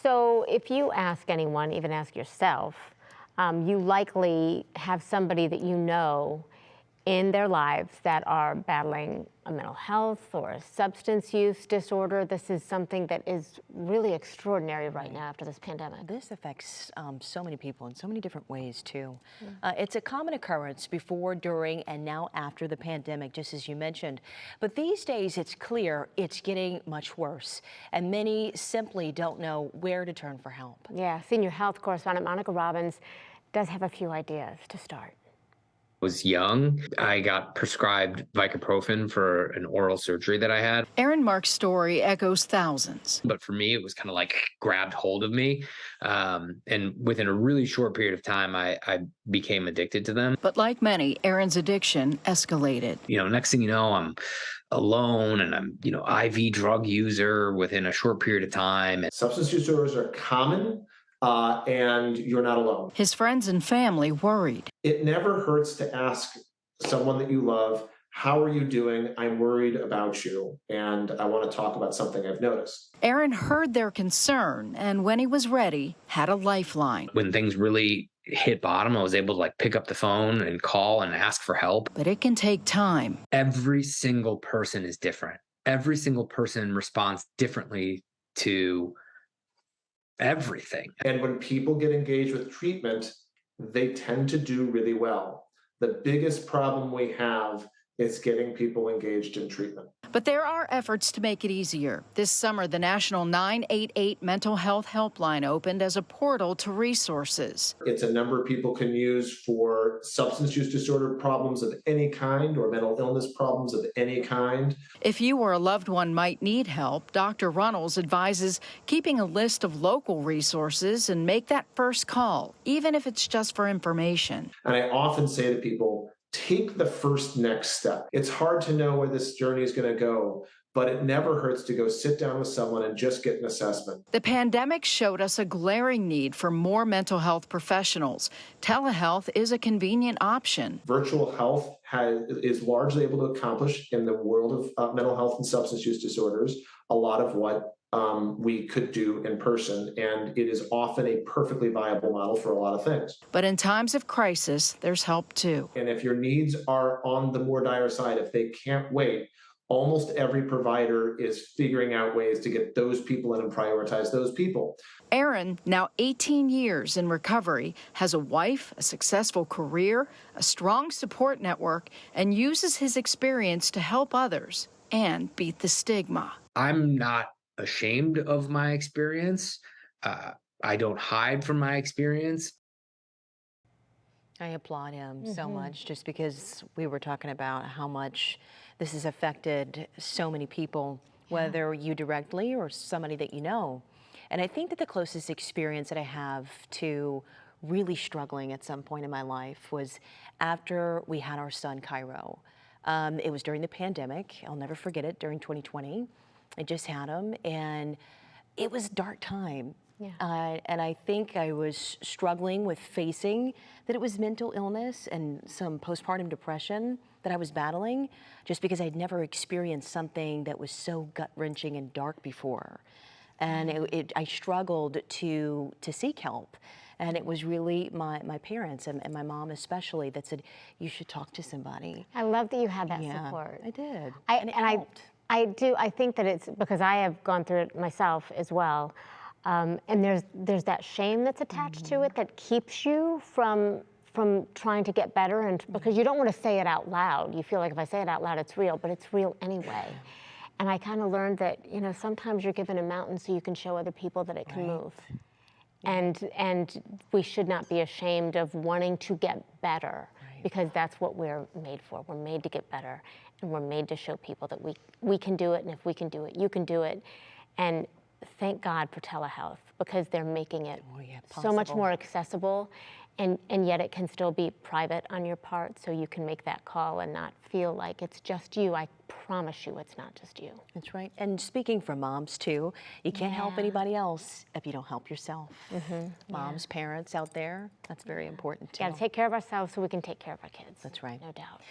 So if you ask anyone, even ask yourself, you likely have somebody that you know in their lives that are battling a mental health or a substance use disorder. This is something that is really extraordinary right now after this pandemic. This affects so many people in so many different ways, too. It's a common occurrence before, during, and now after the pandemic, just as you mentioned. But these days, it's clear it's getting much worse, and many simply don't know where to turn for help. Yeah, senior health correspondent Monica Robbins does have a few ideas to start. Was young, I got prescribed Vicoprofen for an oral surgery that I had. Aaron Mark's story echoes thousands. But for me, it was kind of like grabbed hold of me. And within a really short period of time, I became addicted to them. But like many, Aaron's addiction escalated. Next thing you know, I'm alone and I'm, IV drug user within a short period of time. Substance use disorders are common. And you're not alone. His friends and family worried. It never hurts to ask someone that you love, how are you doing? I'm worried about you, and I want to talk about something I've noticed. Aaron heard their concern, and when he was ready, had a lifeline. When things really hit bottom, I was able to pick up the phone and call and ask for help. But it can take time. Every single person is different. Every single person responds differently to everything. And when people get engaged with treatment, they tend to do really well. The biggest problem we have is getting people engaged in treatment. But there are efforts to make it easier. This summer, the National 988 Mental Health Helpline opened as a portal to resources. It's a number people can use for substance use disorder problems of any kind or mental illness problems of any kind. If you or a loved one might need help, Dr. Runnels advises keeping a list of local resources and make that first call, even if it's just for information. And I often say to people, take the first next step. It's hard to know where this journey is going to go, but it never hurts to go sit down with someone and just get an assessment. The pandemic showed us a glaring need for more mental health professionals. Telehealth is a convenient option. Virtual health is largely able to accomplish in the world of mental health and substance use disorders a lot of what we could do in person, and it is often a perfectly viable model for a lot of things. But in times of crisis, there's help too. And if your needs are on the more dire side, if they can't wait, almost every provider is figuring out ways to get those people in and prioritize those people. Aaron, now 18 years in recovery, has a wife, a successful career, a strong support network, and uses his experience to help others and beat the stigma. I'm not ashamed of my experience. I don't hide from my experience. I applaud him so much, just because we were talking about how much this has affected so many people, whether you directly or somebody that you know. And I think that the closest experience that I have to really struggling at some point in my life was after we had our son, Cairo. It was during the pandemic. I'll never forget it, during 2020. I just had him, and it was a dark time. Yeah. And I think I was struggling with facing that it was mental illness and some postpartum depression that I was battling, just because I'd never experienced something that was so gut-wrenching and dark before. And I struggled to seek help. And it was really my parents and my mom especially that said, you should talk to somebody. I love that you had that support. I did. I do. I think that it's because I have gone through it myself as well. And there's that shame that's attached to it that keeps you from trying to get better, and because you don't want to say it out loud. You feel like if I say it out loud, it's real, but it's real anyway. And I kind of learned that, sometimes you're given a mountain so you can show other people that it can move. And we should not be ashamed of wanting to get better, because that's what we're made for. We're made to get better, and we're made to show people that we can do it, and if we can do it, you can do it. And thank God for telehealth, because they're making it so much more accessible, and yet it can still be private on your part, so you can make that call and not feel like it's just you. I promise you it's not just you. That's right. And speaking for moms too, you can't help anybody else if you don't help yourself. Moms, parents out there, that's very important too. Got to take care of ourselves so we can take care of our kids. That's right. No doubt.